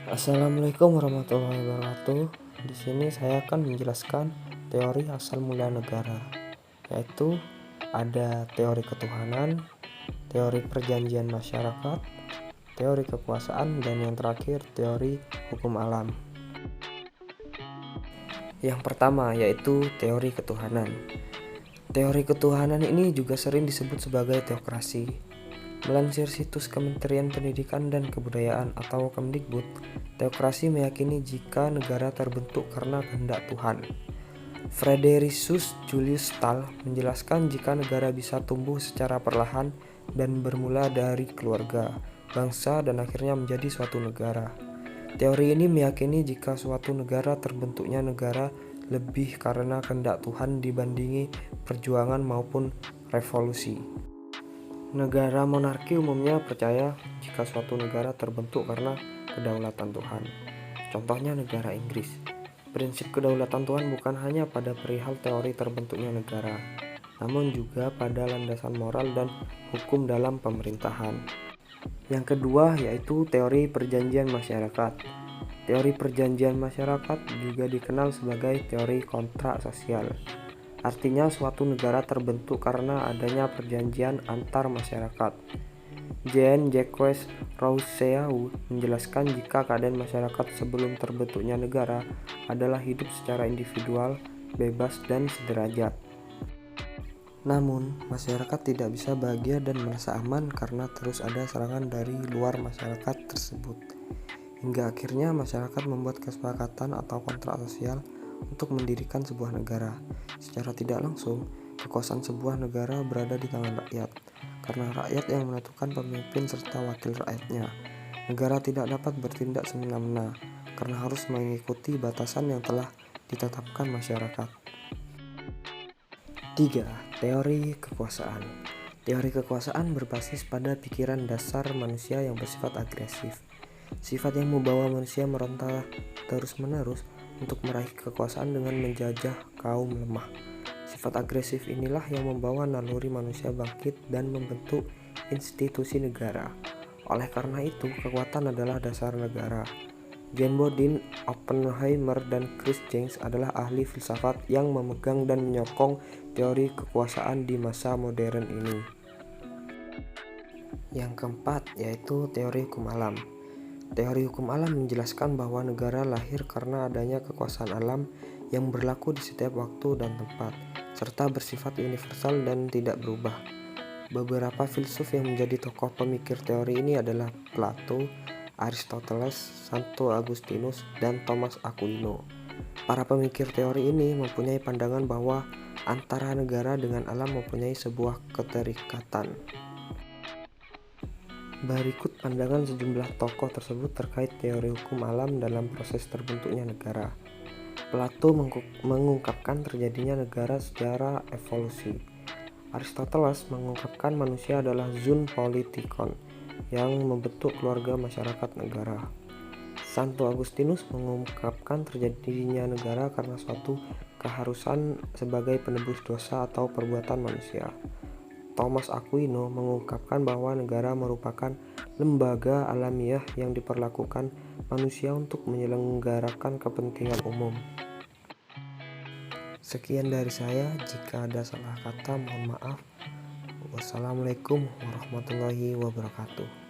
Assalamualaikum warahmatullahi wabarakatuh. Di sini saya akan menjelaskan teori asal mula negara, yaitu ada teori ketuhanan, teori perjanjian masyarakat, teori kekuasaan, dan yang terakhir teori hukum alam. Yang pertama yaitu teori ketuhanan. Teori ketuhanan ini juga sering disebut sebagai teokrasi. Melansir situs Kementerian Pendidikan dan Kebudayaan atau Kemdikbud, teokrasi meyakini jika negara terbentuk karena kehendak Tuhan. Fredericius Julius Stahl menjelaskan jika negara bisa tumbuh secara perlahan dan bermula dari keluarga, bangsa, dan akhirnya menjadi suatu negara. Teori ini meyakini jika suatu negara terbentuknya negara lebih karena kehendak Tuhan dibandingi perjuangan maupun revolusi. Negara monarki umumnya percaya jika suatu negara terbentuk karena kedaulatan Tuhan. Contohnya negara Inggris. Prinsip kedaulatan Tuhan bukan hanya pada perihal teori terbentuknya negara, namun juga pada landasan moral dan hukum dalam pemerintahan. Yang kedua yaitu teori perjanjian masyarakat. Teori perjanjian masyarakat juga dikenal sebagai teori kontrak sosial. Artinya suatu negara terbentuk karena adanya perjanjian antar masyarakat. Jean-Jacques Rousseau menjelaskan jika keadaan masyarakat sebelum terbentuknya negara adalah hidup secara individual, bebas, dan sederajat. Namun, masyarakat tidak bisa bahagia dan merasa aman karena terus ada serangan dari luar masyarakat tersebut. Hingga akhirnya masyarakat membuat kesepakatan atau kontrak sosial untuk mendirikan sebuah negara. Secara tidak langsung, kekuasaan sebuah negara berada di tangan rakyat, karena rakyat yang menentukan pemimpin serta wakil rakyatnya. Negara tidak dapat bertindak semena-mena, karena harus mengikuti batasan yang telah ditetapkan masyarakat. 3. Teori kekuasaan. Teori kekuasaan berbasis pada pikiran dasar manusia yang bersifat agresif. Sifat yang membawa manusia meronta terus-menerus untuk meraih kekuasaan dengan menjajah kaum lemah. Sifat agresif inilah yang membawa naluri manusia bangkit dan membentuk institusi negara. Oleh karena itu, kekuatan adalah dasar negara. John Bodin, Oppenheimer, dan Chris James adalah ahli filsafat yang memegang dan menyokong teori kekuasaan di masa modern ini. Yang keempat yaitu teori hukum alam. Teori hukum alam menjelaskan bahwa negara lahir karena adanya kekuasaan alam yang berlaku di setiap waktu dan tempat, serta bersifat universal dan tidak berubah. Beberapa filsuf yang menjadi tokoh pemikir teori ini adalah Plato, Aristoteles, Santo Agustinus, dan Thomas Aquino. Para pemikir teori ini mempunyai pandangan bahwa antara negara dengan alam mempunyai sebuah keterikatan. Berikut pandangan sejumlah tokoh tersebut terkait teori hukum alam dalam proses terbentuknya negara. Plato mengungkapkan terjadinya negara secara evolusi. Aristoteles mengungkapkan manusia adalah zoon politikon yang membentuk keluarga masyarakat negara. Santo Agustinus mengungkapkan terjadinya negara karena suatu keharusan sebagai penebus dosa atau perbuatan manusia. Thomas Aquino mengungkapkan bahwa negara merupakan lembaga alamiah yang diperlakukan manusia untuk menyelenggarakan kepentingan umum. Sekian dari saya, jika ada salah kata mohon maaf. Wassalamualaikum warahmatullahi wabarakatuh.